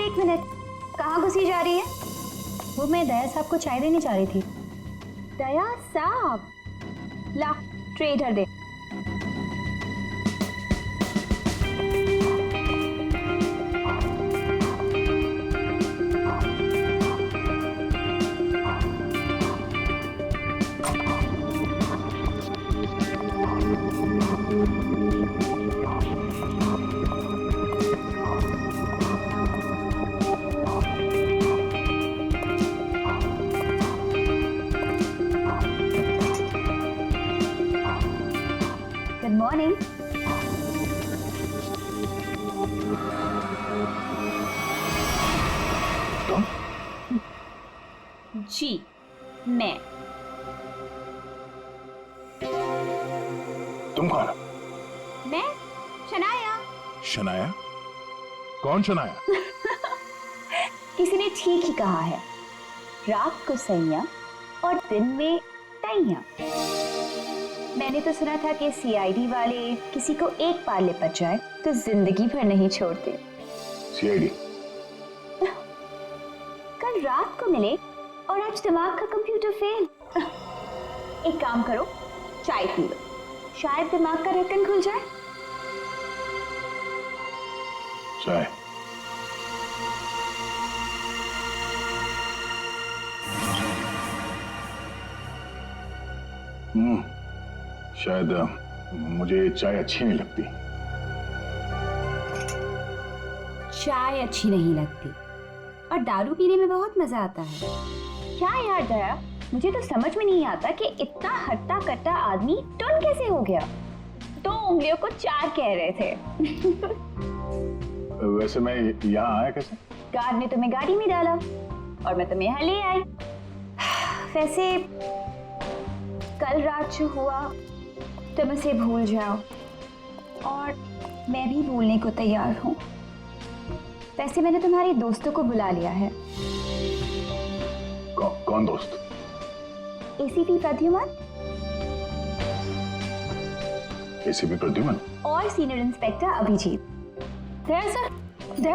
एक मिनट, कहाँ घुसी जा रही है? वो मैं दया साहब को चाय देने जा रही थी। दया साहब, ला ट्रे इधर दे। Good morning. जी मैं। तुम कौन? मैं शनाया। शनाया? कौन शनाया? किसी ने ठीक ही कहा है, रात को सैया और दिन में तैया। मैंने तो सुना था कि सीआईडी वाले किसी को एक बार लिपट जाए तो जिंदगी भर नहीं छोड़ते। सीआईडी? कल रात को मिले और आज दिमाग का कंप्यूटर फेल। एक काम करो, चाय पी लो, शायद दिमाग का ढक्कन खुल जाए। चाय? शायद मुझे चाय अच्छी नहीं लगती। चाय अच्छी नहीं लगती और दारू पीने में बहुत मजा आता है। क्या यार दया, मुझे तो समझ में नहीं आता कि इतना हट्टा कट्टा आदमी टुन कैसे हो गया। 2 उंगलियों को 4 कह रहे थे। वैसे मैं यहाँ आया कैसे? गार्ड ने तुम्हें गाड़ी में डाला और मैं तुम्हें यहाँ ले आई। वैसे कल रात जो हुआ तुम उसे भूल जाओ और मैं भी भूलने को तैयार हूँ। वैसे मैंने तुम्हारे दोस्तों को बुला लिया है। कौन दोस्त? एसीपी प्रद्युमन एसीपी प्रद्युमन और सीनियर इंस्पेक्टर अभिजीत। दया सर फिर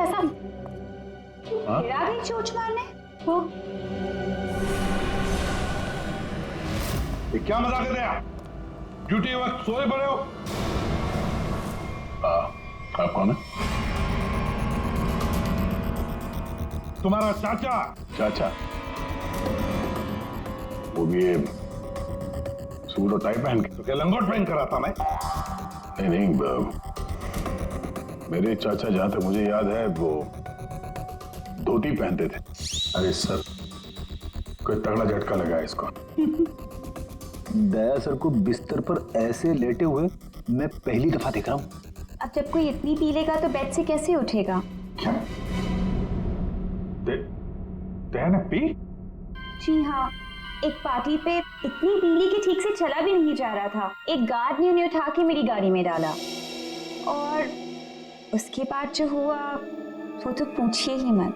आ गई चोट मारने। वो ये क्या मजाक कर रहे हैं? ड्यूटी वक्त सोए पड़े हो? आप कौन है? तुम्हारा चाचा। चाचा? वो भी ये सूट और टाई पहन के? तो क्या लंगोट पहन कर आता मैं? नहीं, मेरे चाचा जहां तक मुझे याद है वो धोती पहनते थे। अरे सर, कोई तगड़ा झटका लगा है इसको। दया सर को बिस्तर पर ऐसे लेटे हुए मैं पहली दफा देख रहा हूँ। अब जब कोई इतनी पी लेगा तो बेड से कैसे उठेगा? क्या? दया ने पी? जी हाँ, एक पार्टी पे इतनी पीली कि ठीक से चला भी नहीं जा रहा था। एक गार्ड ने उन्हें उठा के मेरी गाड़ी में डाला और उसके बाद जो हुआ वो तो पूछिए ही मत।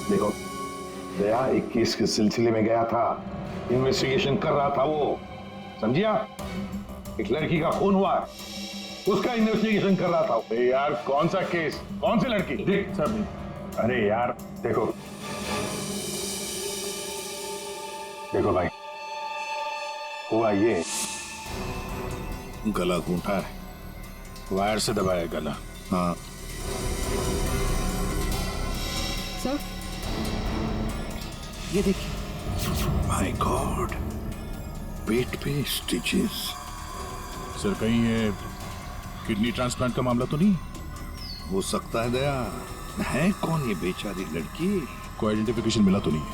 देखो, दया एक केस के सिलसिले में गया था, इन्वेस्टिगेशन कर रहा था वो, समझिया? एक लड़की का खून हुआ, उसका इन्वेस्टिगेशन कर रहा था। यार कौन सा केस, कौन सी लड़की? देख सब, अरे यार देखो भाई, हुआ ये, गला घूंटा है, वायर से दबाया गला। हाँ सर, ये देखिए। माय गॉड, पेट पे स्टिचेस। सर कहीं ये किडनी ट्रांसप्लांट का मामला तो नहीं? हो सकता है दया। है कौन ये बेचारी लड़की? कोई आइडेंटिफिकेशन मिला तो नहीं है?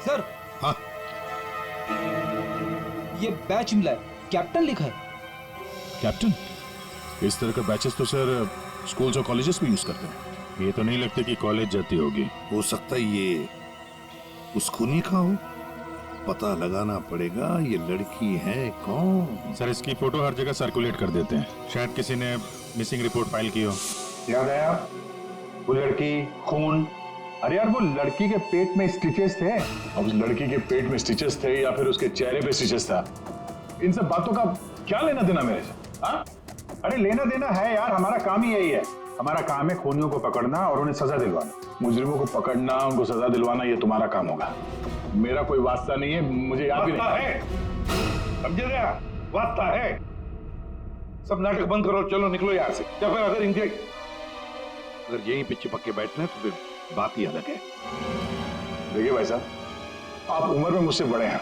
सर, हाँ, ये बैच मिला है, कैप्टन लिखा है। कैप्टन? इस तरह का बैचेस तो सर स्कूल्स और कॉलेजेस में यूज करते हैं। ये तो नहीं लगता कि कॉलेज जाती होगी। हो सकता है ये उस खूनी का हो। पता लगाना पड़ेगा ये लड़की है कौन। सर इसकी फोटो हर जगह सर्कुलेट कर देते हैं, शायद किसी ने मिसिंग रिपोर्ट फाइल की हो। याद आया वो लड़की, खून। अरे यार वो लड़की के पेट में स्टिचेस थे। अब उस लड़की के पेट में स्टिचेस थे या फिर उसके चेहरे पे स्टिचेस था, इन सब बातों का क्या लेना देना मेरे से? हाँ? अरे लेना देना है यार, हमारा काम ही यही है। हमारा काम है खूनियों को पकड़ना और उन्हें सजा दिलवाना। मुजरिमों को पकड़ना, उनको सजा दिलवाना, ये तुम्हारा काम होगा। मेरा कोई वास्ता नहीं है, मुझे याद भी नहीं है। समझे गया? वास्ता है। सब नाटक बंद करो, चलो निकलो यहाँ से। या फिर अगर यहीं पे चिपक के बैठना है तो फिर बात ही अलग है। देखिए भाई साहब, आप उम्र में मुझसे बड़े हैं।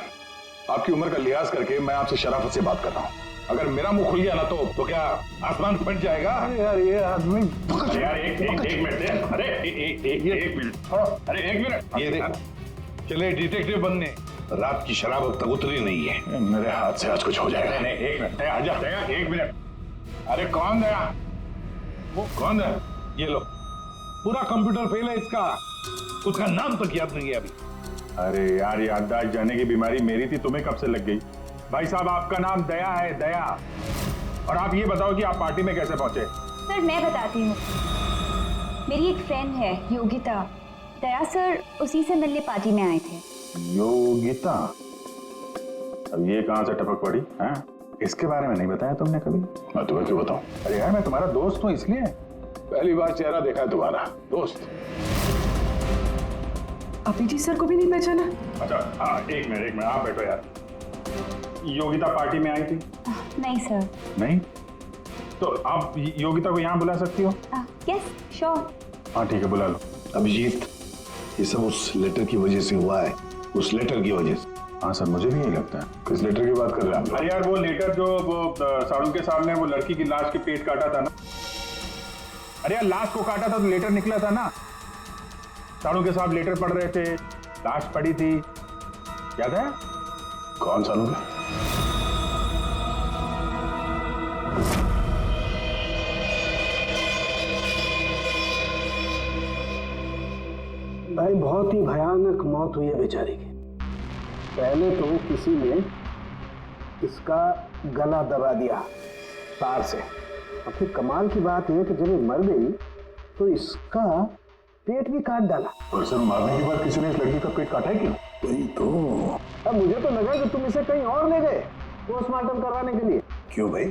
आपकी उम्र का लिहाज करके मैं आपसे शराफत से बात कर रहा हूँ। अगर मेरा मुंह खुल गया ना तो क्या आसमान फट जाएगा? अरे यार ये आदमी यार एक मिनट दे। अरे एक मिनट, अरे एक मिनट। ये देख, चले डिटेक्टिव बनने। रात की शराब अब तक उतरी नहीं है। मेरे हाथ से आज कुछ हो जाएगा। नहीं एक मिनट, आजा एक मिनट। अरे कौन गया? वो कौन है? ये लो, पूरा कंप्यूटर फेल है इसका। उसका नाम तक याद नहीं है अभी। अरे यार याददाश्त जाने की बीमारी मेरी थी, तुम्हें कब से लग गई? भाई साहब आपका नाम दया है, दया। और आप ये बताओ कि आप पार्टी में कैसे पहुंचे? सर मैं बताती हूँ। मेरी एक फ्रेंड है योगिता, दया सर उसी से मिलने पार्टी में आए थे। योगिता? अब ये कहां से टपक पड़ी है? इसके बारे में नहीं बताया तुमने कभी? मैं तुम्हें क्यों बताऊं? अरे यार मैं तुम्हारा दोस्त हूँ इसलिए। पहली बार चेहरा देखा है तुम्हारा दोस्त। अभिजीत सर को भी नहीं पहचाना? अच्छा हाँ, एक मिनट आप बैठो यार। योगिता पार्टी में आई थी? नहीं सर। नहीं? तो आप योगिता को यहाँ बुला सकती हो? Yes sure. हाँ ठीक है, बुला लो। अभिजीत, ये सब उस लेटर की वजह से हुआ है, उस लेटर की वजह से। हाँ सर, मुझे भी यही लगता है। किस लेटर की बात कर रहे हैं? अरे यार वो लेटर जो वो साड़ू के सामने वो लड़की की लाश के पेट काटा था ना। अरे यार लाश को काटा था तो लेटर निकला था ना। साड़ू के साहब लेटर पढ़ रहे थे, लाश पड़ी थी, याद है? कौन साड़ू का? भाई बहुत ही भयानक मौत हुई है बेचारी की। पहले तो किसी ने इसका गला दबा दिया तार से, और फिर कमाल की बात यह कि जब ये मर गई तो इसका पेट भी काट डाला। और सर मारने के बाद किसी ने इस लड़की का पेट काटा है क्यों? वही तो। अब मुझे तो लगा कि तुम इसे कहीं और ले गए पोस्टमार्टम करवाने के लिए। क्यों भाई,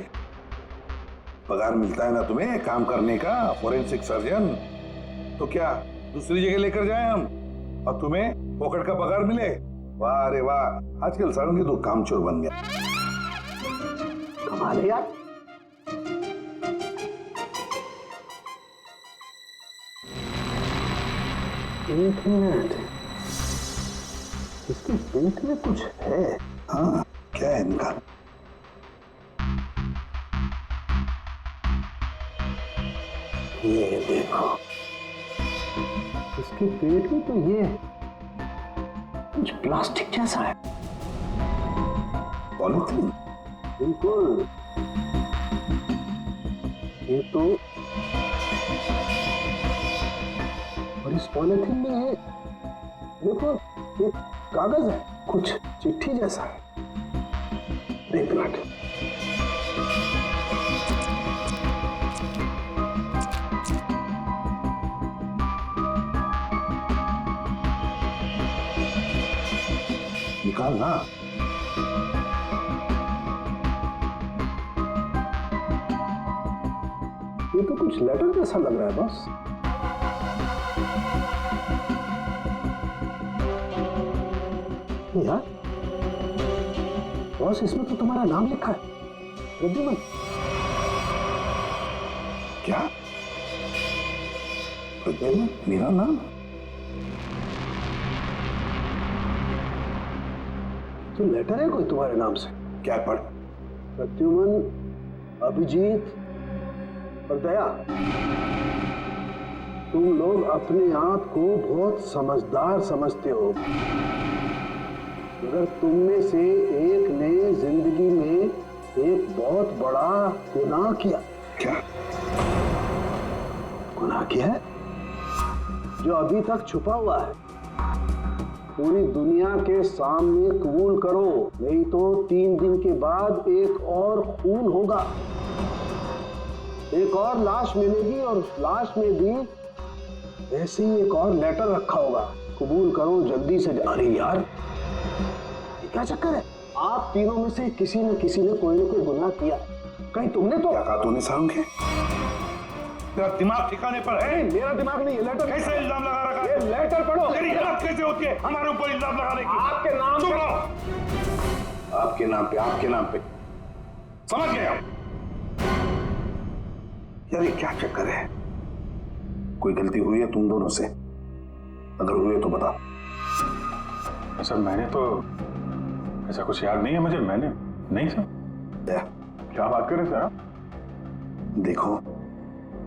पगार मिलता है ना तुम्हें काम करने का, फोरेंसिक सर्जन। तो क्या दूसरी जगह लेकर जाए हम और तुम्हें पॉकेट का पगार मिले? वाह अरे वाह, आजकल सारुंगी तो कामचोर बन गया। कमाल है यार। एक मिनट, इसके पेट में कुछ है। हाँ क्या है इनका? ये देखो, इसके पेट में तो ये कुछ प्लास्टिक जैसा है। पॉलीथीन? बिल्कुल, ये तो, और इस पॉलीथीन में ये देखो एक कागज है, कुछ चिट्ठी जैसा है। एक मिनट, निकाल ना। ये तो कुछ लेटर जैसा लग रहा है बस। यार बॉस, इसमें तो तुम्हारा नाम लिखा है, प्रद्युमन। क्या प्रद्युमन मेरा नाम? तो लेटर है कोई तुम्हारे नाम से? क्या पढ़? प्रद्युमन, अभिजीत और दया, तुम लोग अपने आप को बहुत समझदार समझते हो, मगर तुम में से एक ने जिंदगी में एक बहुत बड़ा गुनाह किया। क्या गुनाह किया है जो अभी तक छुपा हुआ है। पूरी दुनिया के सामने कबूल करो, नहीं तो 3 दिन के बाद एक और खून होगा, एक और लाश मिलेगी, और उस लाश में भी ऐसे ही एक और लेटर रखा होगा। कबूल करो जल्दी से। अरे यार ये क्या चक्कर है? आप तीनों में से किसी न कोई गुनाह किया। कहीं तुमने तो क्या कहा तूने सारुण के? तेरा दिमाग ठिकाने पर है? मेरा दिमाग नहीं, ये लेटर कैसे इल्जाम लगा रखा है? ये लेटर पढ़ो। तेरी हिम्मत कैसे होती है हमारे ऊपर इल्जाम लगाने की? आपके नाम चुप पे- रहो। आपके नाम पे समझ गए आप? यार ये क्या चक्कर है? कोई गलती हुई है तुम दोनों से? अगर हुई है तो बताओ। सर मैंने तो ऐसा कुछ याद नहीं है मुझे, मैंने नहीं सर। दया, क्या बात कर रहे हैं सर आप? देखो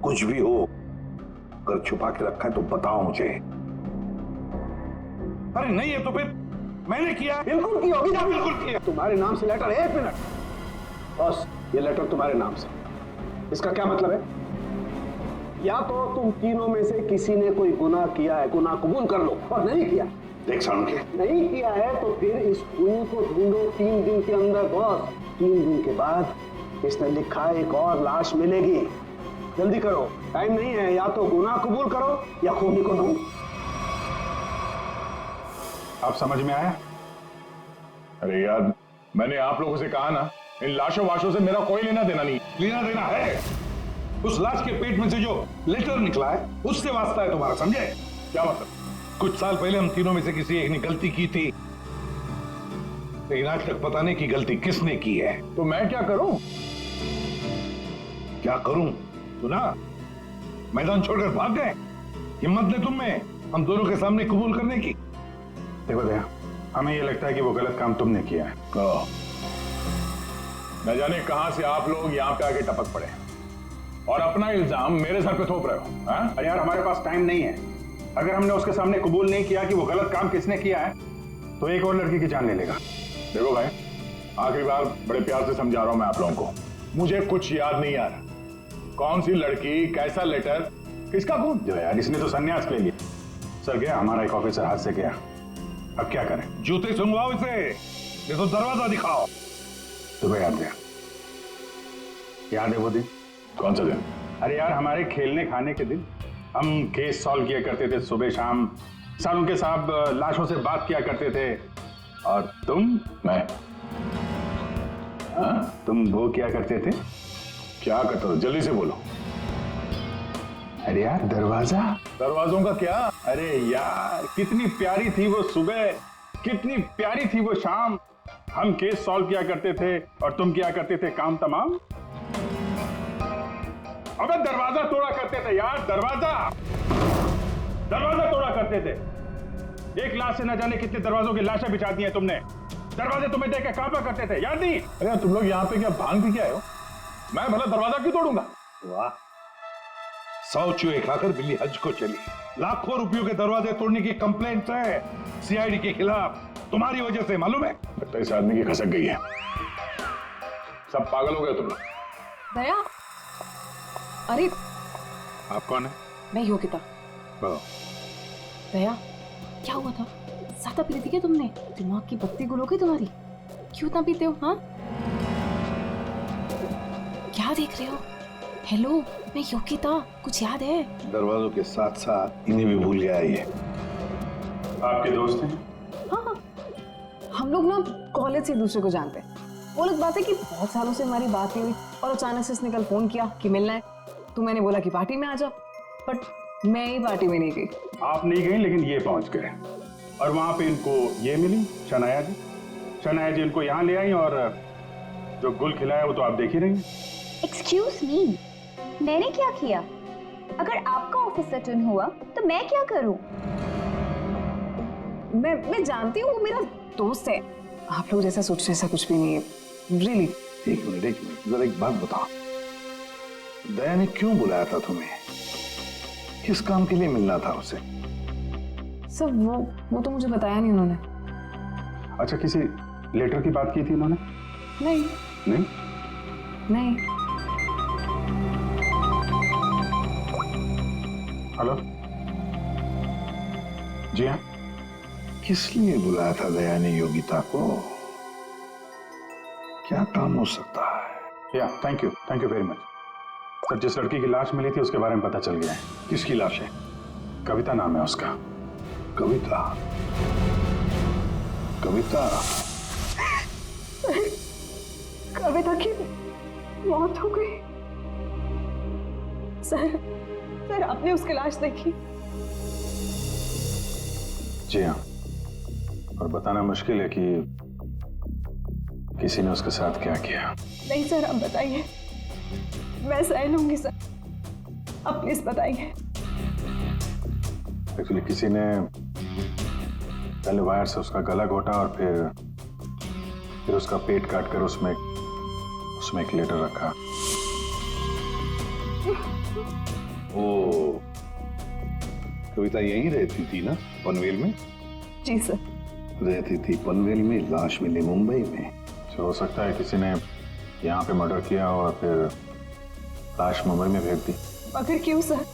कुछ भी हो, अगर छुपा के रखा है तो बताओ मुझे। अरे नहीं है तो फिर मैंने किया। बिल्कुल की होगी। क्या बिल्कुल किया? तुम्हारे नाम से लेटर। एक मिनट बॉस, ये लेटर तुम्हारे नाम से, इसका क्या मतलब है? या तो तुम तीनों में से किसी ने कोई गुनाह किया है, गुनाह कबूल कर लो, और नहीं किया। देख सारुण के, नहीं किया है तो फिर इस खूनी को ढूंढो 3 दिन के अंदर बॉस। 3 दिन के बाद इसने लिखा एक और लाश मिलेगी। जल्दी करो, टाइम नहीं है। या तो गुनाह कबूल करो या खूनी को ढूंढो। आप समझ में आया? अरे यार, मैंने आप लोगों से कहा ना, इन लाशों वाशों से मेरा कोई लेना देना नहीं। लेना देना है। उस लाश के पेट में से जो लेटर निकला है उससे वास्ता है तुम्हारा, समझे? क्या मतलब? कुछ साल पहले हम तीनों में से किसी एक ने गलती की थी, लेकिन आज तक पता नहीं कि गलती किसने की है। तो मैं क्या करूं? क्या करूं? सुना, मैदान छोड़कर भाग गए। हिम्मत ने तुम में हम दोनों के सामने कबूल करने की। देखो दया, हमें ये लगता है कि वो गलत काम तुमने किया है। न जाने कहां से आप लोग यहां पे आके टपक पड़े और अपना इल्जाम मेरे सर पे थोप रहे हो। हाँ? अरे यार हमारे पास टाइम नहीं है। अगर हमने उसके सामने कबूल नहीं किया कि वो गलत काम किसने किया है तो एक और लड़की की जान ले लेगा। देखो भाई, आखिरी बार बड़े प्यार से समझा रहा हूं मैं आप लोगों को, मुझे कुछ याद नहीं आ रहा। कौन सी लड़की, कैसा लेटर, किसका खून? जो यार इसने तो संन्यास ले लिया। सर गया, हमारा एक ऑफिसर हाथ से गया, अब क्या करें? जूते सुंघवाओ इसे, ये तो दरवाजा दिखाओ। तुम्हें याद है? याद है वो दिन? कौन सा दिन? अरे यार हमारे खेलने खाने के दिन हम केस सॉल्व किया करते थे सुबह शाम, सारुण के साहब लाशों से बात किया करते थे, और मैं तुम वो क्या करते थे? क्या करता था? जल्दी से बोलो। अरे यार दरवाजा। दरवाजों का क्या? अरे यार कितनी प्यारी थी वो सुबह, कितनी प्यारी थी वो शाम। हम केस सॉल्व किया करते थे और तुम क्या करते थे काम तमाम। अबे दरवाजा तोड़ा करते थे यार, दरवाजा तोड़ा करते थे। एक लाश से न जाने कितने दरवाजों की लाशें बिछा दी हैं तुमने। दरवाजे तुम्हें देख के कांपा करते थे, याद नहीं? अरे यार, तुम लोग यहाँ पे क्या भांग पी के आए हो? मैं भला दरवाजा क्यों तोड़ूंगा? वाह, 100 चूहे खाकर बिल्ली हज को चली। लाखों रुपयों के दरवाजे तोड़ने की कंप्लेंट है सीआईडी के खिलाफ, तुम्हारी वजह से, मालूम है? लगता है इस आदमी की खसक गई है। सब पागल हो गए तुम लोग। दया, अरे आप कौन है? मैं योगिता। दया, क्या हुआ था? ज्यादा पी ली थी क्या तुमने? दिमाग की बत्ती गुल हो गई तुम्हारी? क्यों इतना पीते हो? हाँ, क्या देख रहे हो? हेलो, मैं योगिता, कुछ याद है? दरवाजों के साथ साथ इन्हें भी भूल गया ये। आपके दोस्त हैं? हाँ, हम लोग ना कॉलेज से एक दूसरे को जानते हैं। वो लोग बात है कि बहुत सालों से हमारी बात नहीं हुई और अचानक से इसने कल फोन किया कि मिलना है, तो मैंने बोला कि पार्टी में आ जाओ, बट मैं ही पार्टी में नहीं गई। आप नहीं गई लेकिन ये पहुंच गए, और वहां पे इनको ये मिली शनाया जी। शनाया जी इनको यहाँ ले आई और जो गुल खिलाया वो तो आप देख ही रही हैं। एक्सक्यूज मी, मैंने क्या किया? अगर आपका ऑफिसर टर्न हुआ तो मैं क्या करूं? मैं जानती हूँ वो मेरा दोस्त है। आप लोग जैसा सोचते ऐसा कुछ भी नहीं है, रियली। एक मिनट, जरा एक बात बताओ, दया ने क्यों बुलाया था तुम्हें? किस काम के लिए मिलना था उसे? सर वो तो मुझे बताया नहीं उन्होंने। अच्छा, किसी लेटर की बात की थी उन्होंने? नहीं नहीं? नहीं। हेलो जी हाँ। किस लिए बुलाया था दया ने योगिता को? क्या काम हो सकता है? या thank you very much sir. जिस लड़की की लाश मिली थी उसके बारे में पता चल गया है। किसकी लाश है? कविता नाम है उसका। कविता? कविता कविता की मौत हो गई। सर आपने उसकी लाश देखी? जी हाँ, और बताना मुश्किल है कि किसी ने उसके साथ क्या किया। नहीं सर, अब बताइए, मैं सह लूंगी सर, अब प्लीज बताइए। एक्चुअली किसी ने पहले वायर से उसका गला घोटा और फिर उसका पेट काटकर उसमें एक लेटर रखा। ओ, कविता यहीं रहती थी ना, पनवेल में? जी सर। रहती थी पनवेल में, लाश मिली मुंबई में। तो हो सकता है किसी ने यहाँ पे मर्डर किया और फिर लाश मुंबई में भेज दी। मगर क्यों सर,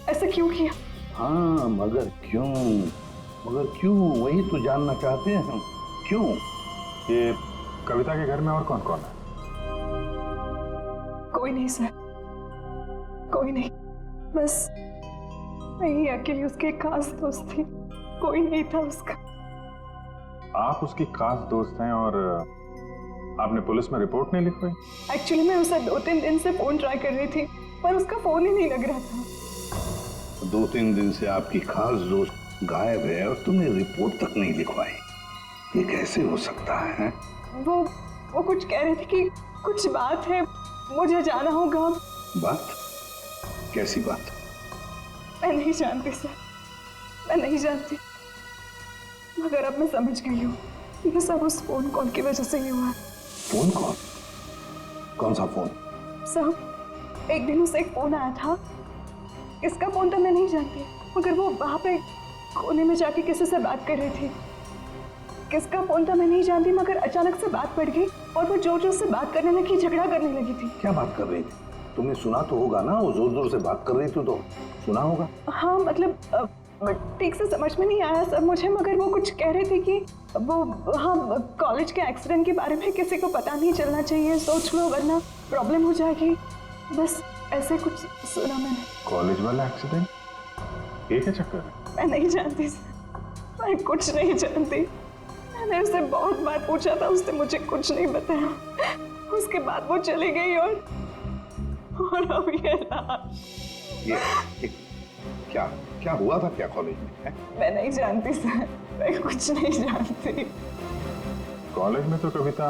ऐसा क्यों किया? हाँ, मगर क्यों वही तो जानना चाहते हैं हम। क्यों? ये कविता के घर में और कौन कौन है? कोई नहीं सर, कोई नहीं, बस मैं ही अकेली उसके खास दोस्त थी, कोई नहीं था उसका। आप उसकी खास दोस्त हैं और आपने पुलिस में रिपोर्ट नहीं लिखवाई? एक्चुअली मैं उसे 2-3 दिन से फोन ट्राई कर रही थी, पर उसका फोन ही नहीं लग रहा था। 2-3 दिन से आपकी खास दोस्त गायब है और तुमने रिपोर्ट तक नहीं लिखवाई, ये कैसे हो सकता है? वो कुछ कह रहे थे कि कुछ बात है, मुझे जाना होगा। बात? कैसी बात? मैं नहीं जानती सर, मैं नहीं जानती, मगर अब मैं समझ गई हूँ ये सब उस फोन कॉल की वजह से ही हुआ है। Phone call? कौन सा फोन? सर, एक दिन उसे एक फोन आया था, किसका फोन तो मैं नहीं जानती, मगर वो वहां पे कोने में जाके किसी से बात कर रही थी। किसका फोन था मैं नहीं जानती, मगर अचानक से बात पड़ गई और वो जोर जोर से बात करने लगी, झगड़ा करने लगी थी। क्या बात कर रही थी? तुमने सुना तो होगा ना, वो जोर जोर से बात कर रही थी तो सुना होगा। हाँ, मतलब ठीक से समझ में नहीं आया सर मुझे, मगर वो कुछ कह रहे थे कि वो हाँ कॉलेज के एक्सीडेंट के बारे में किसी को पता नहीं चलना चाहिए, सोच लो वरना प्रॉब्लम हो जाएगी, बस ऐसे कुछ सुना मैंने। कॉलेज वाला एक्सीडेंट? ये क्या चक्कर है? मैं नहीं जानती सर, मैं कुछ नहीं जानती। मैंने उससे बहुत बार पूछा था, उसने मुझे कुछ नहीं बताया। उसके बाद वो चली गई और अब ये क्या हुआ था क्या कॉलेज में है? मैं नहीं जानती सर, मैं कुछ नहीं जानती। कॉलेज में तो कविता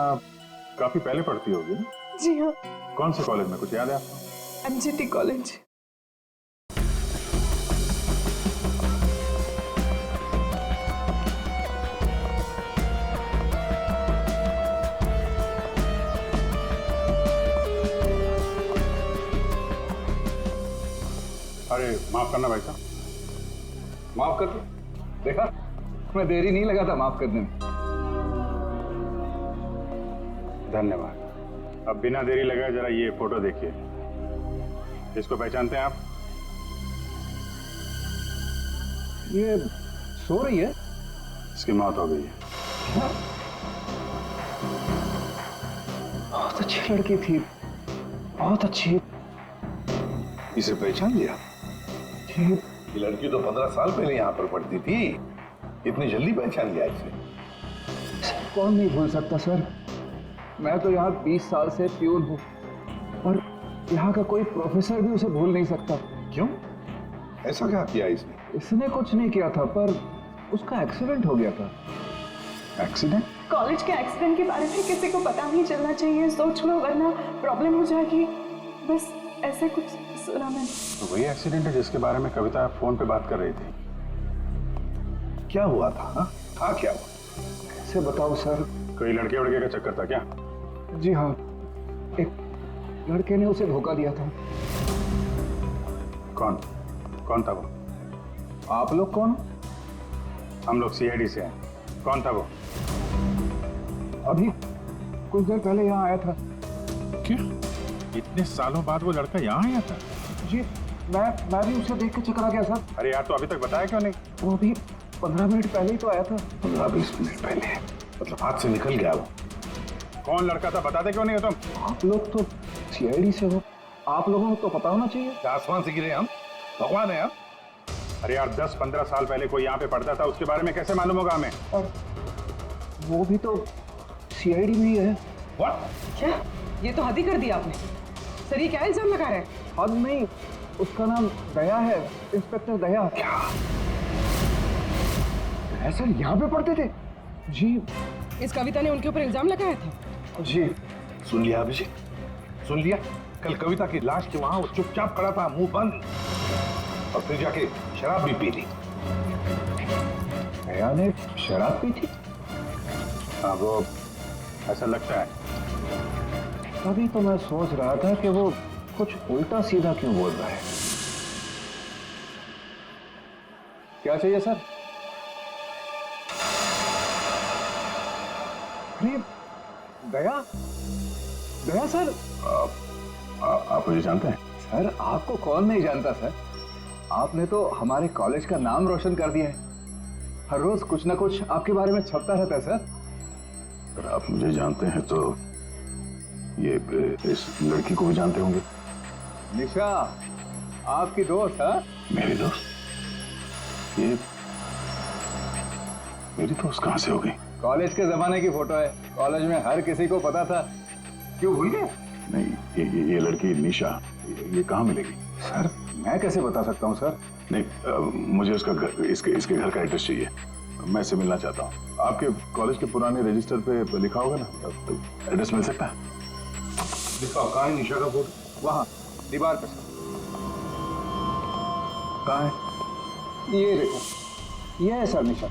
काफी पहले पढ़ती होगी। जी हाँ। कौन से कॉलेज में, कुछ याद है आपको? MGT college. अरे माफ करना भाई साहब। माफ कर दो। देखा, मैं देरी नहीं लगा था माफ करने में। धन्यवाद। अब बिना देरी लगाए जरा ये फोटो देखिए। इसको पहचानते हैं आप? ये सो रही है? इसकी मौत हो गई है। बहुत अच्छी लड़की थी, बहुत अच्छी। इसे पहचान लिया? ये लड़की तो 15 साल पहले यहाँ पर पढ़ती थी, इतनी जल्दी पहचान लिया इसे? कौन नहीं भूल सकता सर, मैं तो यहाँ 20 साल से प्यून हूँ और यहाँ का कोई प्रोफेसर भी उसे भूल नहीं सकता। क्यों? ऐसा क्या किया इसने? इसने कुछ नहीं किया था, पर उसका एक्सीडेंट हो गया था। एक्सीडेंट? कॉलेज के एक्सीडेंट के बारे में किसी को पता नहीं चलना चाहिए, सोच लो वरना प्रॉब्लम हो जाएगी, बस ऐसे कुछ सुना मैंने। तो वही एक्सीडेंट है जिसके बारे में कविता फोन पे बात कर रही थी। क्या हुआ था? हा? था क्या हुआ? कैसे बताओ सर? कोई लड़के वड़के का चक्कर था क्या? जी हाँ, एक लड़के ने उसे धोखा दिया था। कौन था वो? आप लोग कौन? हम लोग CID से हैं। कौन था वो? अभी कुछ देर पहले यहाँ आया था। क्या? इतने सालों बाद वो लड़का यहाँ आया था? जी, मैं भी उसे देख के चकरा गया सर। अरे यार, तो अभी तक बताया क्यों नहीं? वो अभी 15 मिनट पहले ही तो आया था। 15-20 मिनट पहले? मतलब हाथ से निकल गया वो? कौन लड़का था, बताते क्यों नहीं हो तुम? आप लोग तो CID से हो, आप लोगों को तो पता होना चाहिए। आसमान से गिरे हम? भगवान है हम? अरे यार, 10-15 साल पहले कोई यहाँ पे पढ़ता था, उसके बारे में कैसे मालूम होगा हमें? और वो भी तो CID में ही है। व्हाट? क्या? ये तो हद ही कर दिया आपने। सर ये क्या इल्जाम लगा रहे हैं? हद नहीं, उसका नाम दया है, इंस्पेक्टर दया। क्या सर यहाँ पे पढ़ते थे? जी इस कविता ने उनके ऊपर इल्जाम लगाया था। जी। सुन लिया अभिषेक, सुन लिया? कल कविता की लाश के वहां वो चुपचाप खड़ा था, मुंह बंद, और फिर जाके शराब भी पी ली। दया ने शराब पी थी? हाँ, वो ऐसा लगता है। तभी तो मैं सोच रहा था कि वो कुछ उल्टा सीधा क्यों बोल रहा है। क्या चाहिए सर? अरे दया, दया सर। आप मुझे जानते हैं? सर आपको कौन नहीं जानता सर, आपने तो हमारे कॉलेज का नाम रोशन कर दिया है। हर रोज कुछ ना कुछ आपके बारे में छपता रहता है सर। अगर आप मुझे जानते हैं तो ये इस लड़की को भी जानते होंगे। निशा आपकी दोस्त है? मेरी दोस्त? ये मेरी दोस्त कहां से हो गई? कॉलेज के जमाने की फोटो है, कॉलेज में हर किसी को पता था। क्यों भूल गए? नहीं, ये लड़की निशा, ये कहाँ मिलेगी? सर मैं कैसे बता सकता हूँ सर? नहीं, मुझे उसका घर, इसके घर का एड्रेस चाहिए। मैं इससे मिलना चाहता हूँ। आपके कॉलेज के पुराने रजिस्टर पे लिखा होगा ना, तो एड्रेस मिल सकता है? दिखाओ, कहाँ है निशा का फोटो? वहाँ दीवार पे सर। कहाँ है? ये देखो, ये है सर निशा।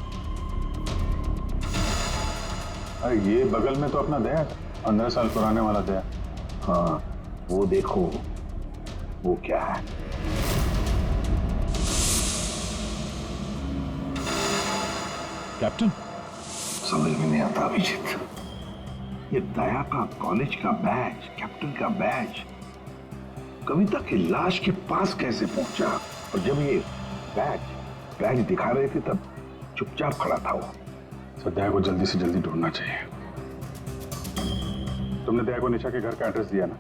अरे ये बगल में तो अपना दया, 15 साल पुराने वाला दया। हाँ, वो देखो, वो क्या है? कैप्टन, समझ में नहीं आता अभिजीत। ये दया का कॉलेज का बैज, कैप्टन का बैज, कविता की लाश के पास कैसे पहुंचा? और जब ये बैज दिखा रहे थे तब चुपचाप खड़ा था वो। सर दया को जल्दी से जल्दी ढूंढना चाहिए। तुमने दया को निशा के घर का एड्रेस दिया ना?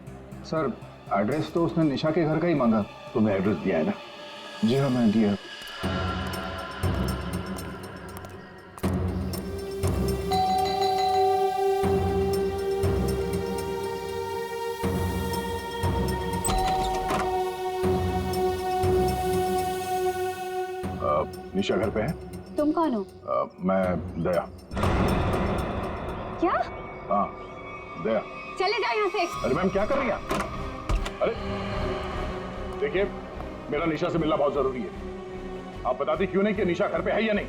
सर एड्रेस तो उसने निशा के घर का ही मांगा। तुमने एड्रेस दिया है ना? जी हाँ मैंने दिया। निशा घर पे है? तुम कौन हो? मैं दया। क्या? हाँ दया। चले जाओ यहाँ से। अरे मैम क्या कर रही हैं आप? अरे देखिए, मेरा निशा से मिलना बहुत जरूरी है। आप बताते क्यों नहीं कि निशा घर पे है या नहीं?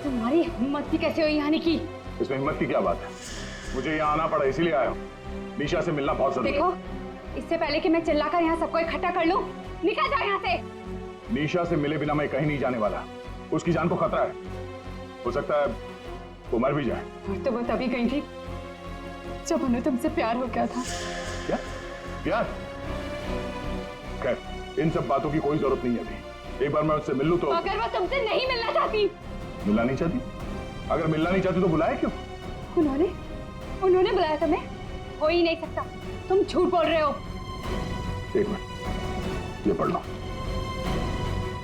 तुम्हारी हिम्मत भी कैसे हुई आने की? इसमें हिम्मत की क्या बात है? मुझे यहाँ आना पड़ा इसीलिए आया हूँ। निशा से मिलना बहुत जरूरी है। देखो, इससे पहले कि मैं चिल्लाकर यहाँ सबको इकट्ठा कर लूं, निकल जाओ यहाँ से। निशा से मिले बिना मैं कहीं नहीं जाने वाला। उसकी जान को खतरा है, हो सकता है वो मर भी जाए। और तो वो तभी गई थी जब उन्हें तुमसे प्यार हो गया था। क्या प्यार? खैर इन सब बातों की कोई जरूरत नहीं है अभी। एक बार मैं उससे मिल लूं तो। अगर वो तुमसे नहीं मिलना चाहती? मिलना नहीं चाहती? अगर मिलना नहीं चाहती तो बुलाया क्यों? उन्होंने बुलाया तुम्हें? हो ही नहीं सकता, तुम झूठ बोल रहे हो। एक मिनट, ये पढ़ लो,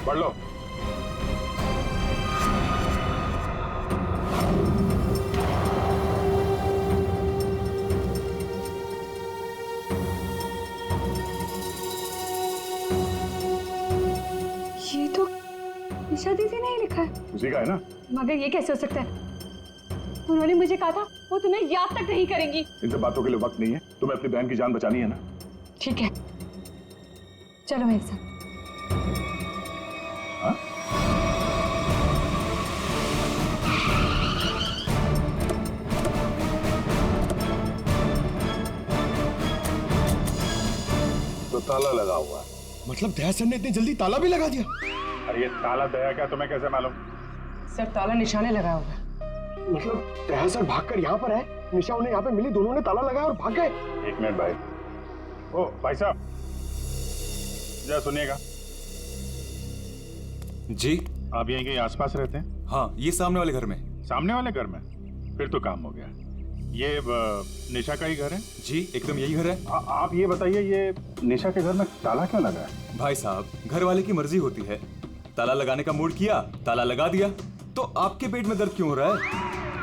पढ़ लो। ये तो निशा दीदी ने ही लिखा है। उसी का है ना? मगर ये कैसे हो सकता है? उन्होंने मुझे कहा था वो तुम्हें याद तक नहीं करेंगी। इन सब बातों के लिए वक्त नहीं है। तुम्हें अपनी बहन की जान बचानी है ना? ठीक है, चलो मेरे साथ। हाँ? तो ताला लगा हुआ है। मतलब दया सर ने इतनी जल्दी ताला भी लगा दिया? अरे ये ताला दया क्या तुम्हें कैसे मालूम? सर ताला निशाने लगाया होगा। मतलब दया सर भागकर यहाँ पर है, निशा उन्हें यहाँ पे मिली, दोनों ने ताला लगाया और भाग गए। एक मिनट भाई। ओ भाई साहब, जरा सुनिएगा। जी आप यहीं कहीं आसपास रहते हैं? हाँ, ये सामने वाले घर में। सामने वाले घर में? फिर तो काम हो गया। ये निशा का ही घर है? जी एकदम यही घर है। आप ये बताइए, ये निशा के घर में ताला क्यों लगा है? भाई साहब, घर वाले की मर्जी होती है। ताला लगाने का मूड किया, ताला लगा दिया। तो आपके पेट में दर्द क्यों हो रहा है?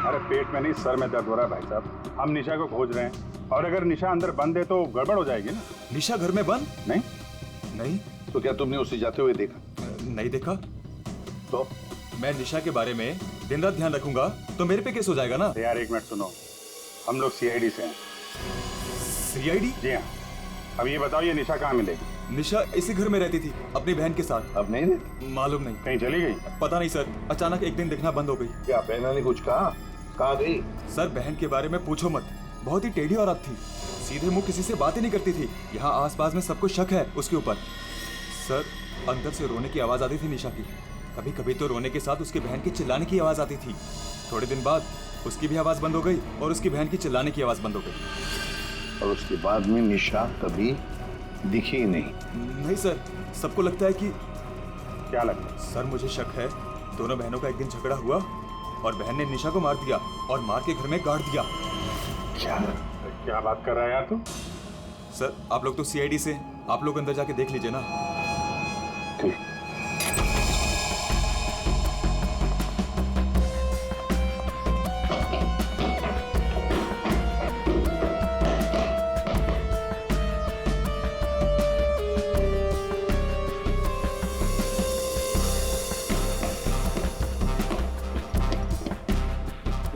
अरे पेट में नहीं, सर में दर्द हो रहा है भाई साहब। हम निशा को खोज रहे हैं और अगर निशा अंदर बंद है तो गड़बड़ हो जाएगी ना। निशा घर में बंद? नहीं नहीं। तो क्या तुमने उसे जाते हुए देखा? नहीं देखा। तो मैं निशा के बारे में दिन रात ध्यान रखूंगा तो मेरे पे केस हो जाएगा ना। यार एक मिनट सुनो, हम लोग सीआईडी से हैं। सीआईडी? जी हाँ। अब ये बताओ, ये निशा कहाँ मिलेगी? निशा इसी घर में रहती थी अपनी बहन के साथ। अब नहीं रहती? मालूम नहीं। कहीं चली गई? पता नहीं सर, अचानक एक दिन दिखना बंद हो गई। क्या बहना ने कुछ कहा? कहाँ गई? सर बहन के बारे में पूछो मत, बहुत ही टेढ़ी औरत थी, सीधे मुंह किसी से बातें नहीं करती थी। यहाँ आसपास में सबको शक है उसके ऊपर। सर अंदर से रोने की आवाज आती थी निशा की, कभी कभी तो रोने के साथ उसकी बहन की चिल्लाने की आवाज आती थी। थोड़े दिन बाद उसकी भी आवाज बंद हो गई और उसकी बहन की चिल्लाने की आवाज बंद हो गई। और उसके बाद में निशा कभी दिखी ही नहीं? नहीं सर, सबको लगता है कि। क्या लगता है? सर मुझे शक है दोनों बहनों का एक दिन झगड़ा हुआ और बहन ने निशा को मार दिया और मार के घर में गाड़ दिया। क्या बात कर रहा है यार तू? सर आप लोग तो सीआईडी से, आप लोग अंदर जाके देख लीजिए ना। ठीक।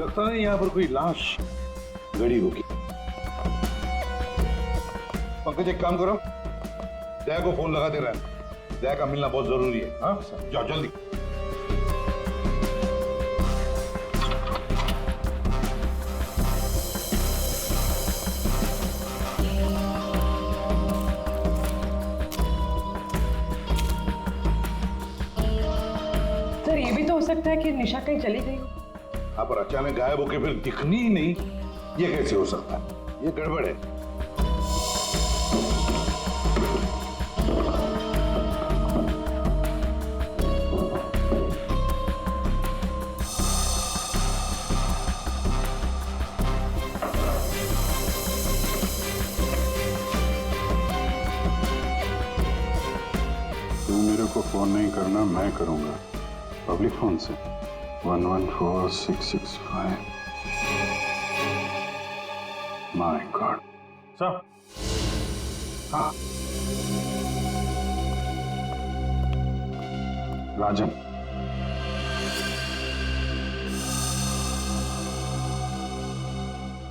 लगता है यहाँ पर कोई लाश गड़ी होगी। पंकज एक काम करो, दया को फोन लगाते रहना, दया का मिलना बहुत जरूरी है। हाँ जाओ जल्दी। सर ये भी तो हो सकता है कि निशा कहीं चली गई हो। हाँ पर अचानक गायब होके फिर दिखनी ही नहीं, ये कैसे हो सकता है? ये गड़बड़ है। तू मेरे को फोन नहीं करना, मैं करूंगा पब्लिक फोन से। 114665। My God. सर हाँ राजन,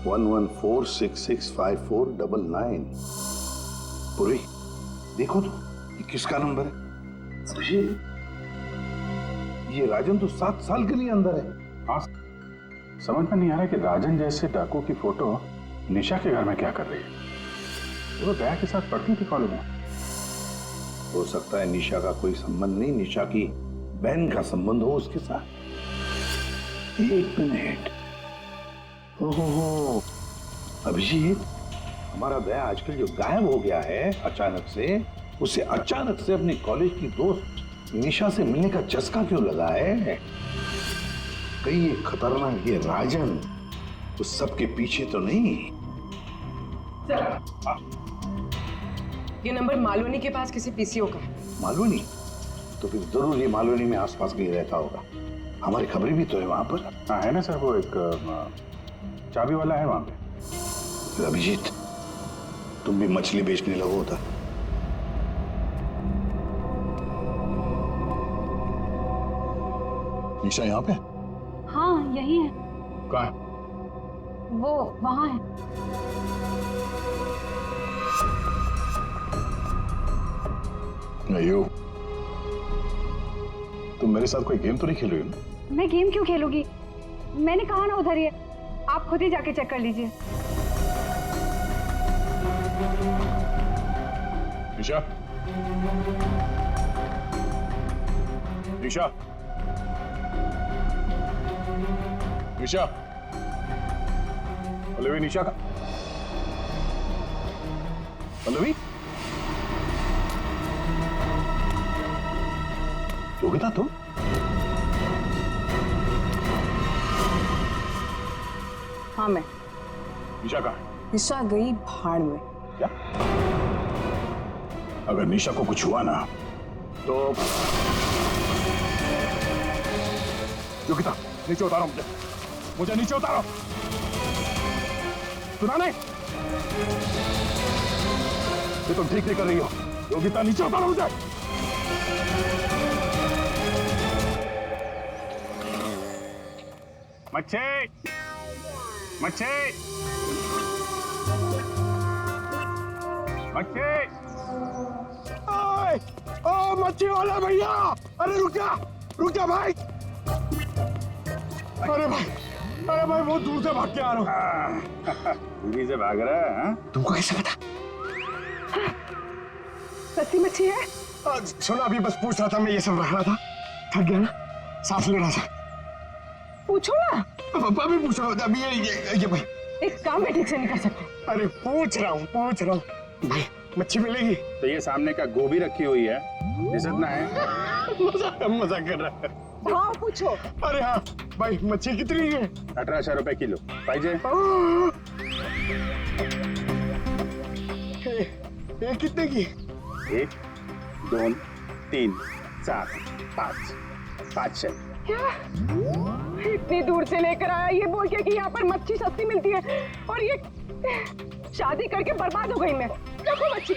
वन 114665499। पूरी देखो तो ये किसका नंबर है? ये राजन तो 7 साल के लिए अंदर है। हाँ समझ में नहीं आ रहा कि राजन जैसे डाकू की फोटो निशा के घर में क्या कर रही है। वो दया के साथ पढ़ती थी कॉलेज में। हो सकता है निशा का कोई संबंध नहीं, निशा की बहन का संबंध हो उसके साथ। एक मिनट, ओहो अभिजीत, हमारा दया आजकल जो गायब हो गया है अचानक से, उसे अचानक से अपने कॉलेज की दोस्त निशा से मिलने का चस्का क्यों लगा है? कहीं ये खतरनाक ये राजन उस सब के पीछे तो नहीं? ये नंबर मालवनी के पास किसी पीसीओ का है। मालवनी? तो फिर जरूर ये मालवनी में आसपास कहीं रहता होगा। हमारी खबरें भी तो है वहां पर। हाँ है ना सर, वो एक चाबी वाला है वहां पे। फिर अभिजीत तुम भी मछली बेचने लगो था। निशा यहाँ पे? हाँ यही है। कहाँ है? वो वहाँ है। नहीं हो, तुम मेरे साथ कोई गेम तो नहीं खेल रही हो ना? मैं गेम क्यों खेलूंगी? मैंने कहा ना उधर ही है, आप खुद ही जाके चेक कर लीजिए। निशा, निशा, निशा, पल्लवी, निशा का पल्लवी, योगिता तुम? हाँ मैं। निशा कहाँ है? निशा गई भाड़ में। क्या? अगर निशा को कुछ हुआ ना तो योगिता नीचे उतारो मुझे। मुझे नीचे उतारो। सुना नहीं? ये तुम ठीक नहीं कर रही हो। योगिता, नीचे उतारो मुझे। मच्छी, मच्छी, मच्छी। ओ मच्छी वाला भैया, अरे रुक जा भाई। अरे भाई बहुत दूर से भाग के आ रहा हूँ। दूरी से भाग रहा है हाँ? तुमको कैसे पता? सच्ची मच्छी है? सुनो, अभी बस पूछ रहा था, मैं ये सब रख रहा था, थक गया ना, सांस ले रहा था। पूछो ना। अभी पूछ रहा हूँ, अभी ये भाई एक काम भी ठीक से नहीं कर सकते। अरे पूछ रहा हूँ भाई, मच्छी मिलेगी? तो ये सामने का गोभी रखी हुई है, इज्जत ना है? मजाक कर रहा है। हाँ पूछो। अरे हाँ भाई, मच्छी कितनी है? 1800 रुपए किलो पाहिजे। ये कितने की? 1, 2, 3, 4, 5, 500। क्या? इतनी दूर से लेकर आया ये बोल के कि यहाँ पर मच्छी सस्ती मिलती है, और ये शादी करके बर्बाद हो गई मैं। देखो मच्छी।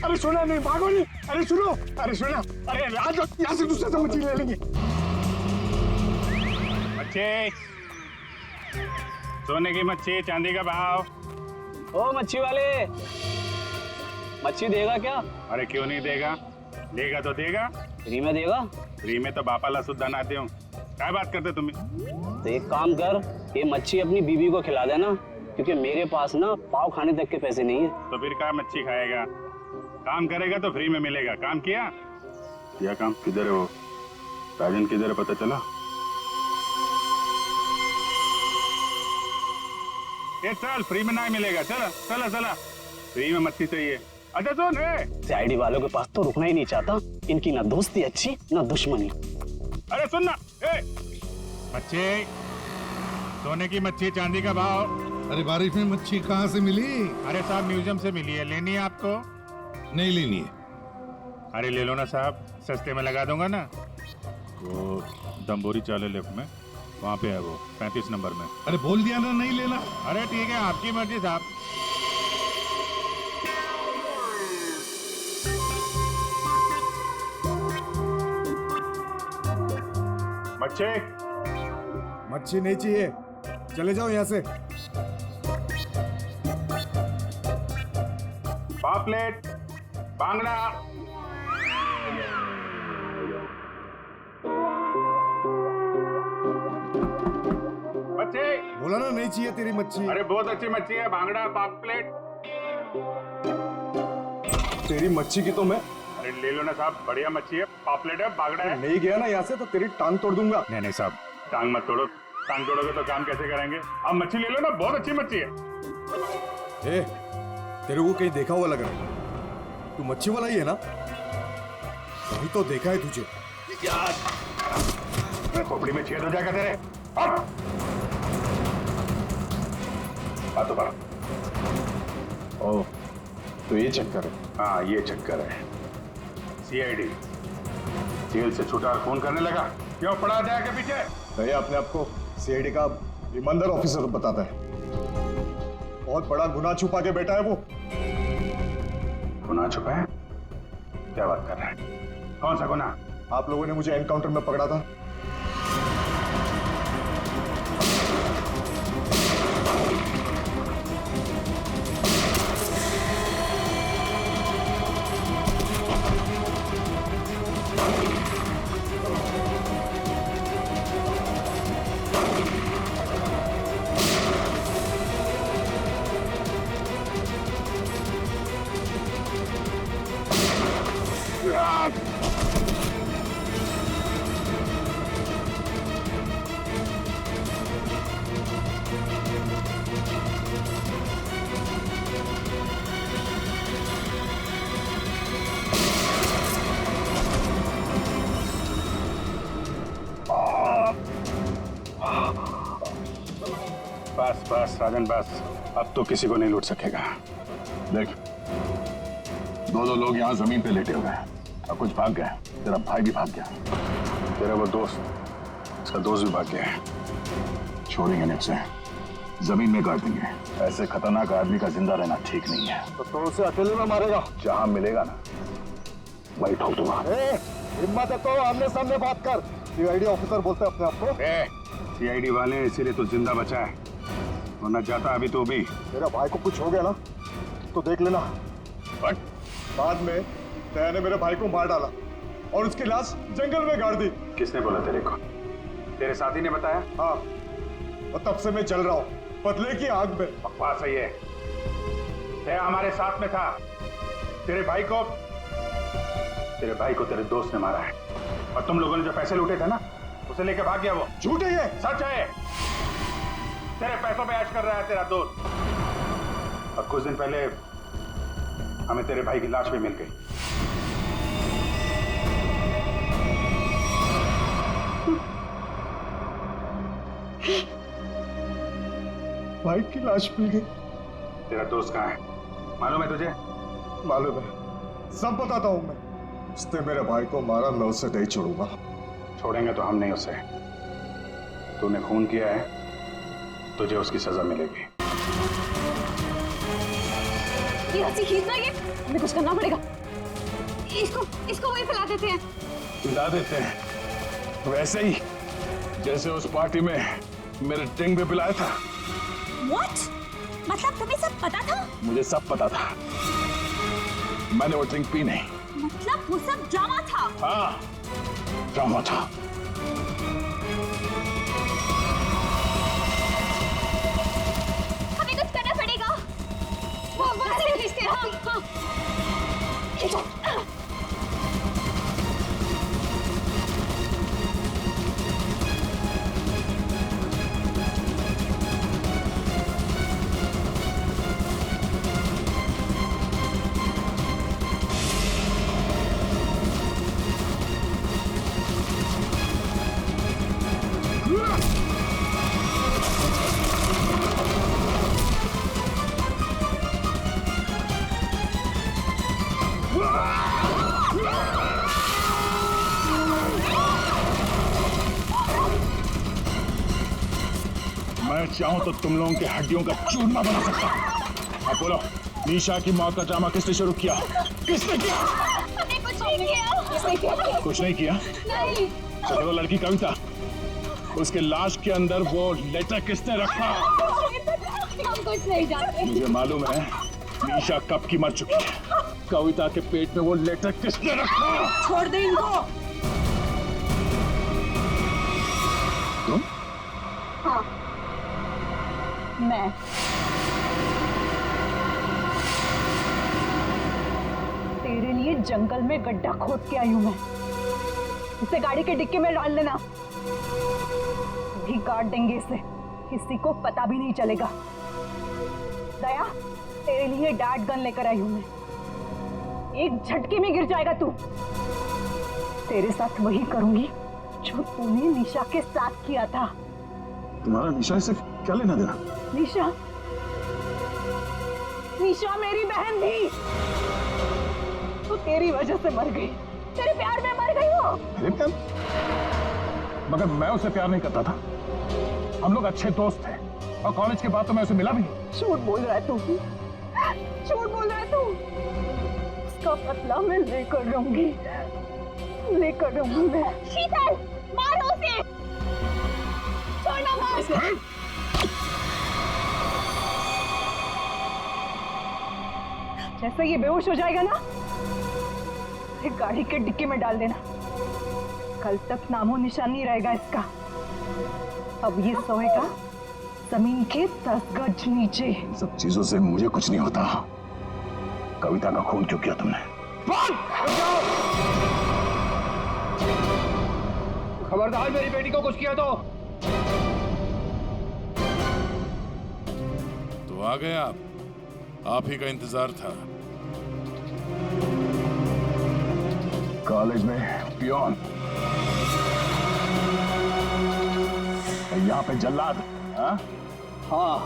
अरे सुना नहीं, भागो नहीं। अरे सुनो, अरे आज यहाँ से दूसरे से मच्छी ले लेंगे। मच्छी, सोने की मच्छी, चांदी का भाव। ओ मच्छी वाले, मच्छी देगा क्या? अरे क्यों नहीं देगा, देगा तो देगा। फ्री में देगा? फ्री में तो बापाला सुद्धा ना दे। क्या बात करते तुम्हें? तो एक काम कर, ये मच्छी अपनी बीवी को खिला देना, क्योंकि मेरे पास ना पाव खाने तक के पैसे नहीं है। तो फिर क्या मच्छी खाएगा? काम करेगा तो फ्री में मिलेगा। काम किया काम? किधर है वो राजन, किधर है पता चला? ये चल, फ्री में नहीं मिलेगा। चला फ्री में मच्छी चाहिए। अच्छा सुन, सीआईडी वालों के पास तो रुकना ही नहीं चाहता, इनकी ना दोस्ती अच्छी ना दुश्मनी। अरे सुन ना, मच्छी, सोने की मच्छी, चांदी का भाव। अरे बारिश में मच्छी कहाँ से मिली? अरे साहब म्यूजियम से मिली है, लेनी है आपको? नहीं लेनी है। अरे ले लो ना साहब, सस्ते में लगा दूंगा ना। वो दम्बोरी चाले लेफ्ट में, वहाँ पे है वो 35 नंबर में। अरे बोल दिया ना नहीं लेना। अरे ठीक है, आपकी मर्जी साहब। मच्छी नहीं चाहिए, चले जाओ यहाँ से। पापलेट, बांगड़ा। मच्छी बोला ना नहीं चाहिए तेरी मच्छी। अरे बहुत अच्छी मच्छी है, बांगड़ा, पापलेट। तेरी मच्छी की तो मैं। अरे ले लो ना साहब, बढ़िया मच्छी है, पापलेट है, बांगड़ा है। नहीं गया ना यहाँ से तो तेरी टांग तोड़ दूंगा। नहीं साहब, टांग मत तोड़ो। टांग तोड़ोगे तो काम कैसे करेंगे? आप मच्छी ले लो ना, बहुत अच्छी मच्छी है। ए, तेरे को कहीं देखा हुआ लग रहा है। तू मच्छी वाला ही है ना? वही तो देखा है तुझे। खोपड़ी में छेद हो जाएगा तेरे। बातों ओह, तो ये चक्कर है। हाँ ये चक्कर है। सीआईडी जेल से छूटा और फोन करने लगा। क्यों पड़ा जाए के पीछे? भैया अपने आप को सीआईडी का ईमानदार ऑफिसर बताता है। बहुत बड़ा गुनाह छुपा के बैठा है वो। गुनाह छुपा है? क्या बात कर रहा है? कौन सा गुनाह? आप लोगों ने मुझे एनकाउंटर में पकड़ा था। बस बस राजन बस, अब तो किसी को नहीं लूट सकेगा। देख, दो लोग यहाँ जमीन पे लेटे हुए हैं और कुछ भाग गए। तेरा भाई भी भाग गया। तेरा वो दोस्त, इसका दोस्त भी भाग गया है। छोड़ेंगे नहीं उसे, जमीन में गाड़ देंगे। ऐसे खतरनाक आदमी का जिंदा रहना ठीक नहीं है। तो उसे अकेले में मारेगा? जहां मिलेगा ना वही ठोक दूंगा। हिम्मत है तो आमने सामने बात कर। सीआईडी ऑफिसर बोलते हैं अपने आप को। सीआईडी वाले इसीलिए तो जिंदा बचा है, वरना जाता अभी तो भी। मेरा भाई को कुछ हो गया ना तो देख लेना। बट बाद में दया ने मेरे भाई को मार डाला और उसकी लाश जंगल में गाड़ दी। किसने बोला तेरे को? तेरे साथी ने बताया? हाँ, और तब से मैं चल रहा हूँ बदले की आग में। बकवास है ये। दया हमारे साथ में था। तेरे भाई को तेरे दोस्त ने मारा है, और तुम लोगों ने जो पैसे लूटे थे ना उसे लेके भाग गया वो। झूठ है ये। सच है। तेरे पैसों पे ऐश कर रहा है तेरा दोस्त। और कुछ दिन पहले हमें तेरे भाई की लाश भी मिल गई। भाई की लाश मिल गई। तेरा दोस्त कहाँ है मालूम है तुझे? मालूम है, सब बताता हूँ मैं। उसने मेरे भाई को मारा, मैं उसे नहीं छोड़ूंगा। छोड़ेंगे तो हम नहीं उसे। तूने खून किया है, तुझे उसकी सजा मिलेगी। ये रस्सी खींचना, ये हमें कुछ करना पड़ेगा। इसको वही फैला देते हैं। पिला देते हैं वैसे ही जैसे उस पार्टी में मेरे ड्रिंक भी पिलाया था। What? मतलब तुम्हें सब पता था? मुझे सब पता था, मैंने वो ड्रिंक पी नहीं। मतलब वो सब ड्रामा था? हाँ, ड्रामा था। हमें कुछ करना पड़ेगा। वो से खींचते हैं। हाँ। खींचो। मैं चाहूं तो तुम लोगों के हड्डियों का चूरमा बना सकता हूं। अब बोलो, निशा की मौत का ड्रामा किसने शुरू किया? किसने किया? हमने कुछ नहीं किया। कुछ नहीं किया? नहीं। तो वो लड़की कविता, उसके लाश के अंदर वो लेटर किसने रखा? हम कुछ नहीं जानते। मुझे मालूम है निशा कब की मर चुकी है। कविता के पेट में वो लेटर किसने रखा? छोड़ दे इनको। तुम? हाँ, मैं। तेरे लिए जंगल में गड्ढा खोद के आई हूं मैं। इसे गाड़ी के डिक्की में डाल देना, भी काट देंगे इसे, किसी को पता भी नहीं चलेगा। दया, तेरे लिए डैड गन लेकर आई हूं मैं। एक झटके में गिर जाएगा तू। तेरे साथ वही करूंगी जो तूने निशा के साथ किया था। तुम्हारा निशा से क्या लेना देना? निशा, निशा मेरी बहन थी, तो तेरी वजह से मर गई। तेरे प्यार में मर गई वो। मेरे प्यार? मगर मैं उसे प्यार नहीं करता था। हम लोग अच्छे दोस्त थे, और कॉलेज के बाद तो मैं उसे मिला भी नहीं। झूठ बोल रहा है तू, झूठ बोल रहा है तू। उसका बदला मैं लेकर रहूंगी, लेकर रहूंगी मैं। शीतल, मारो उसे। छोड़ना मत। जैसे ये बेहोश हो जाएगा ना, एक गाड़ी के डिक्की में डाल देना। कल तक नामो निशान नहीं रहेगा इसका। अब ये सोएगा जमीन के 10 गज नीचे। सब चीजों से मुझे कुछ नहीं होता। कविता का खून क्यों किया तुमने? खबरदार मेरी बेटी को कुछ किया तो आ गए आप ही का इंतजार था। कॉलेज में पियोन, यहाँ पे जल्लाद। हाँ,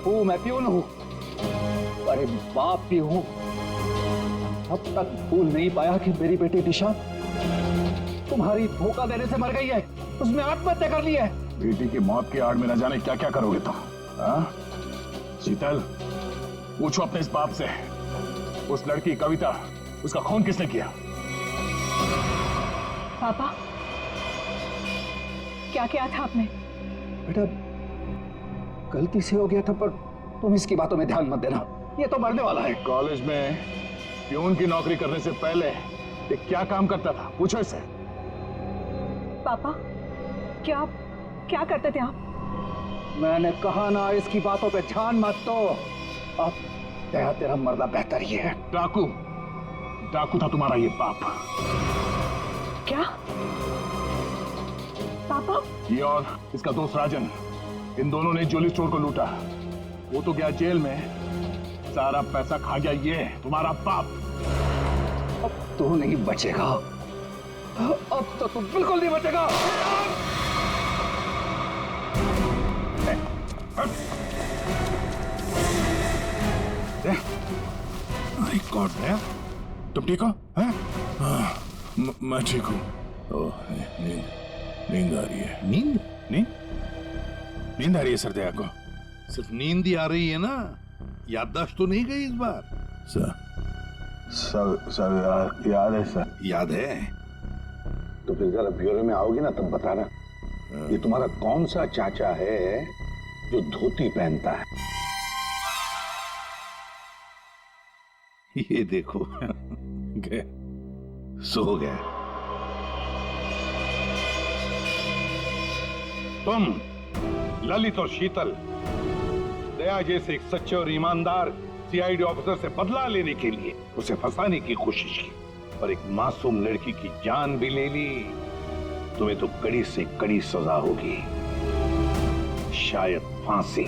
हूँ मैं पियोन हूँ, अरे बाप भी हूँ। अब तक भूल नहीं पाया कि मेरी बेटी निशा तुम्हारी धोखा देने से मर गई है। उसने आत्महत्या कर ली है। बेटी की मौत की आड़ में न जाने क्या क्या करोगे तुम? हाँ? शीतल, पूछो अपने इस बाप से, उस लड़की कविता, उसका खून किसने किया? पापा, क्या किया था आपने? बेटा, गलती से हो गया था, पर तुम इसकी बातों में ध्यान मत देना, ये तो मरने वाला है। कॉलेज में प्यून की नौकरी करने से पहले ये क्या काम करता था? पूछो इससे। पापा, क्या क्या करते थे आप? मैंने कहा ना, इसकी बातों पे ध्यान मत दो। अब तेरा मरना बेहतर ही है। डाकू था तुम्हारा ये बाप। क्या पापा? ये और इसका दोस्त राजन, इन दोनों ने ज्वेलरी स्टोर को लूटा। वो तो गया जेल में, सारा पैसा खा गया ये तुम्हारा बाप। अब तू नहीं बचेगा, अब तो तू बिल्कुल नहीं बचेगा। माय गॉड, दया, तुम ठीक हो? हैं? मैं ठीक हूँ। ओह, नींद आ रही है। नींद नींद आ रही है सर दया को। सिर्फ नींद ही आ रही है ना, याददाश्त तो नहीं गई इस बार? सब याद है सर। याद है तो फिर जरा ब्यूरो में आओगे ना, तब बताना ये तुम्हारा कौन सा चाचा है जो धोती पहनता है। ये देखो गए, सो गया। तुम ललित और शीतल दया जैसे एक सच्चे और ईमानदार सीआईडी ऑफिसर से बदला लेने के लिए उसे फंसाने की कोशिश की और एक मासूम लड़की की जान भी ले ली। तुम्हें तो कड़ी से कड़ी सजा होगी, शायद फांसी।